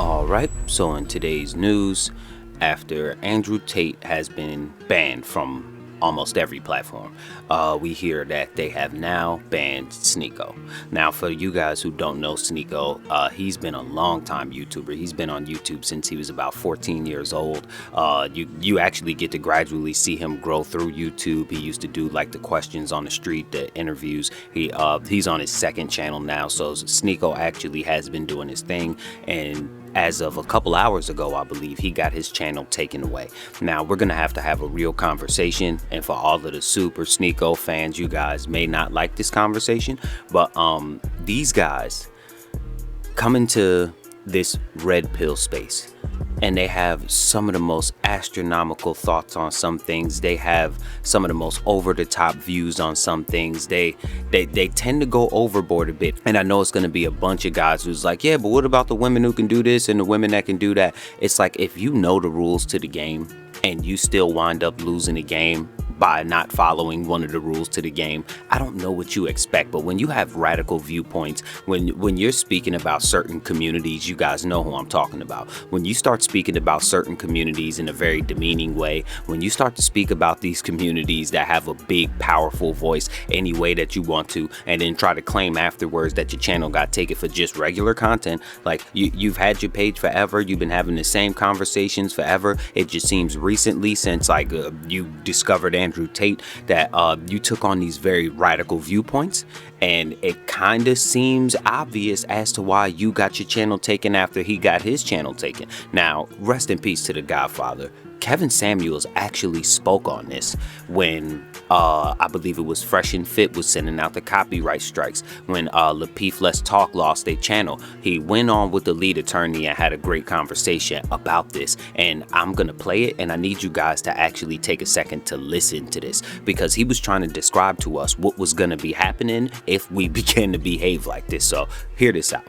Alright, so in today's news, after Andrew Tate has been banned from almost every platform, we hear that they have now banned Sneako. Now, for you guys who don't know Sneako, he's been a long time YouTuber. He's been on YouTube since he was about 14 years old. You actually get to gradually see him grow through YouTube. He used to do like the questions on the street, the interviews. He's on his second channel now, so Sneako actually has been doing his thing, and as of a couple hours ago, I believe, he got his channel taken away. Now, we're going to have a real conversation, and for all of the super Sneako fans, you guys may not like this conversation, but these guys come into this red pill space, and they have some of the most astronomical thoughts on some things. They have some of the most over-the-top views on some things. They tend to go overboard a bit. And I know it's going to be a bunch of guys who's like, yeah, but what about the women who can do this and the women that can do that? It's like, if you know the rules to the game and you still wind up losing the game by not following one of the rules to the game, I don't know what you expect. But when you have radical viewpoints, when you're speaking about certain communities, you guys know who I'm talking about. When you start speaking about certain communities in a very demeaning way, when you start to speak about these communities that have a big, powerful voice any way that you want to, and then try to claim afterwards that your channel got taken for just regular content, like you've had your page forever, you've been having the same conversations forever. It just seems recently, since like you discovered Andrew Tate, that you took on these very radical viewpoints, and it kind of seems obvious as to why you got your channel taken after he got his channel taken. Now, rest in peace to the Godfather. Kevin Samuels actually spoke on this when I believe it was Fresh and Fit was sending out the copyright strikes, when Lapeef Let's Talk lost their channel. He went on with the lead attorney and had a great conversation about this, and I'm gonna play it, and I need you guys to actually take a second to listen to this, because he was trying to describe to us what was gonna be happening if we began to behave like this. So hear this out.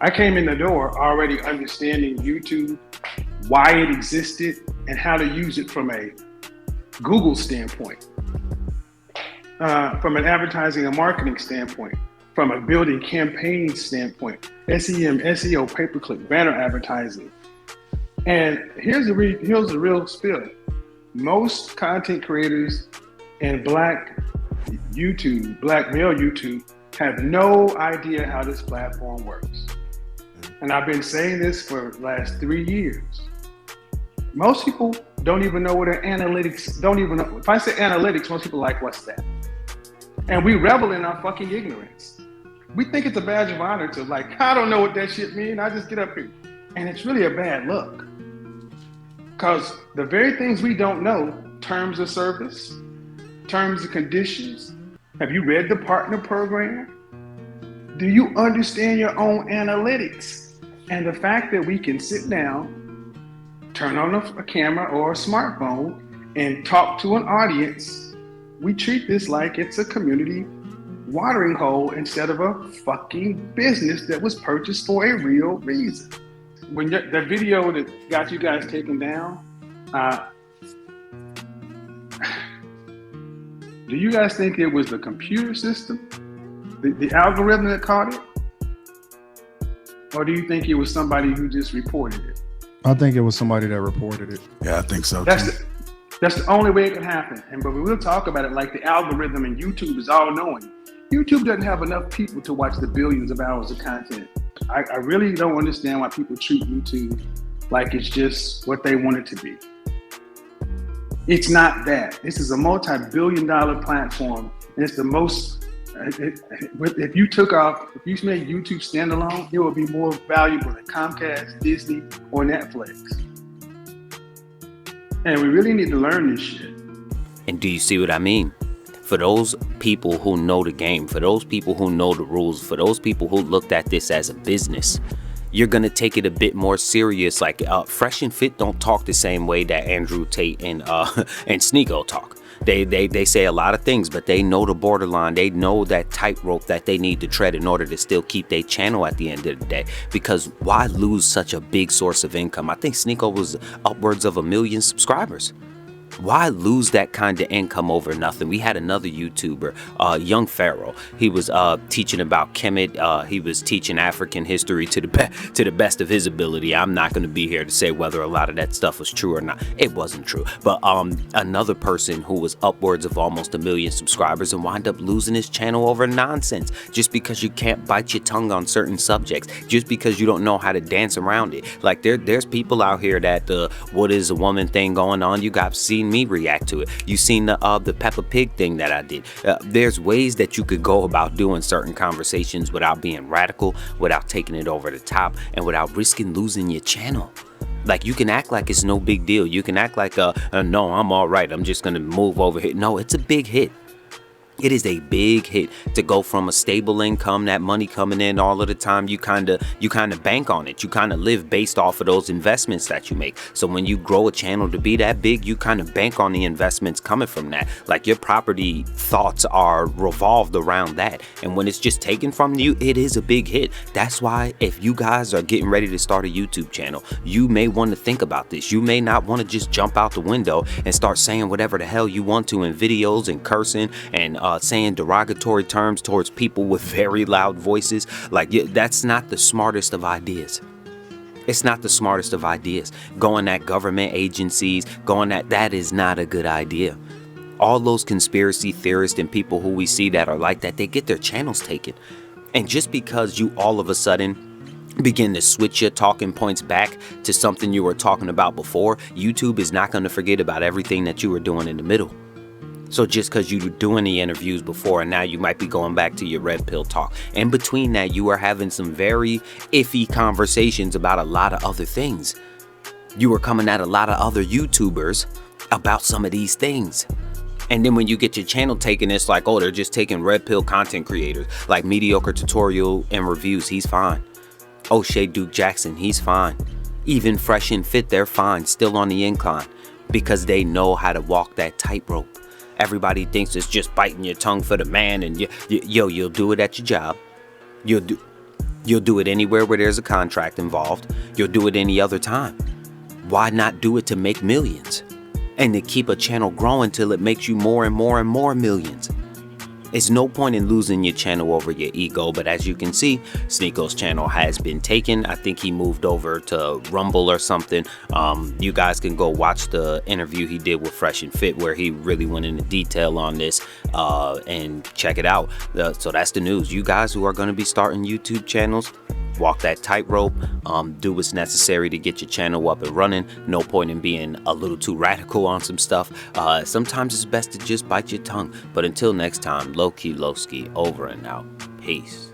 I came in the door already understanding YouTube, why it existed, and how to use it from a Google standpoint, from an advertising and marketing standpoint, from a building campaign standpoint, SEM, SEO, pay-per-click, banner advertising. And here's the real spill. Most content creators in Black YouTube, Black male YouTube, have no idea how this platform works. And I've been saying this for the last 3 years. Most people don't even know what an analytics, don't even know. If I say analytics, most people are like, what's that? And we revel in our fucking ignorance. We think it's a badge of honor to like, I don't know what that shit means, I just get up here. And it's really a bad look. Because the very things we don't know, terms of service, terms and conditions, have you read the partner program? Do you understand your own analytics? And the fact that we can sit down, turn on a camera or a smartphone and talk to an audience, we treat this like it's a community watering hole instead of a fucking business that was purchased for a real reason. When the video that got you guys taken down, do you guys think it was the computer system, the algorithm that caught it? Or do you think it was somebody who just reported it? I think it was somebody that reported it. Yeah, I think so That's too. That's the only way it can happen. But we'll talk about it like the algorithm, and YouTube is all knowing. YouTube doesn't have enough people to watch the billions of hours of content. I really don't understand why people treat YouTube like it's just what they want it to be. It's not that. This is a multi-billion-dollar platform, and it's the most. If you made YouTube standalone, it would be more valuable than Comcast, Disney, or Netflix. And we really need to learn this shit. And do you see what I mean? For those people who know the game, for those people who know the rules, for those people who looked at this as a business, you're gonna take it a bit more serious. Like Fresh and Fit don't talk the same way that Andrew Tate and Sneako talk. They say a lot of things, but they know the borderline. They know that tightrope that they need to tread in order to still keep their channel at the end of the day. Because why lose such a big source of income? I think Sneako was upwards of 1 million subscribers. Why lose that kind of income over nothing? We had another YouTuber, Young Pharaoh. He was teaching about Kemet. He was teaching African history to the best of his ability. I'm not going to be here to say whether a lot of that stuff was true or not. It wasn't true. But another person who was upwards of almost 1 million subscribers and wind up losing his channel over nonsense, just because you can't bite your tongue on certain subjects, just because you don't know how to dance around it. Like there's people out here that what is a woman thing going on. You got seen me react to it. You seen the Peppa Pig thing that I did. There's ways that you could go about doing certain conversations without being radical, without taking it over the top, and without risking losing your channel. Like, you can act like it's no big deal. You can act like no, I'm all right, I'm just gonna move over here. No, it's a big hit. It is a big hit to go from a stable income, that money coming in all of the time. You kind of bank on it. You kind of live based off of those investments that you make. So when you grow a channel to be that big, you kind of bank on the investments coming from that. Like, your property thoughts are revolved around that. And when it's just taken from you, it is a big hit. That's why if you guys are getting ready to start a YouTube channel, you may want to think about this. You may not want to just jump out the window and start saying whatever the hell you want to in videos and cursing and saying derogatory terms towards people with very loud voices. Like, that's not the smartest of ideas. It's not the smartest of ideas. Going at government agencies, that is not a good idea. All those conspiracy theorists and people who we see that are like that, they get their channels taken. And just because you all of a sudden begin to switch your talking points back to something you were talking about before, YouTube is not going to forget about everything that you were doing in the middle. So just because you were doing the interviews before and now you might be going back to your red pill talk. In between that, you are having some very iffy conversations about a lot of other things. You were coming at a lot of other YouTubers about some of these things. And then when you get your channel taken, it's like, oh, they're just taking red pill content creators. Like Mediocre Tutorial and Reviews, he's fine. O'Shea Duke Jackson, he's fine. Even Fresh and Fit, they're fine, still on the incline, because they know how to walk that tightrope. Everybody thinks it's just biting your tongue for the man, and you'll do it at your job. You'll do it anywhere where there's a contract involved. You'll do it any other time. Why not do it to make millions? And to keep a channel growing till it makes you more and more and more millions. It's no point in losing your channel over your ego, but as you can see, Sneako's channel has been taken. I think he moved over to Rumble or something. You guys can go watch the interview he did with Fresh and Fit where he really went into detail on this and check it out. So that's the news. You guys who are going to be starting YouTube channels, walk that tightrope, do what's necessary to get your channel up and running. No point in being a little too radical on some stuff. Sometimes it's best to just bite your tongue. But until next time, low key, low ski, over and out. Peace.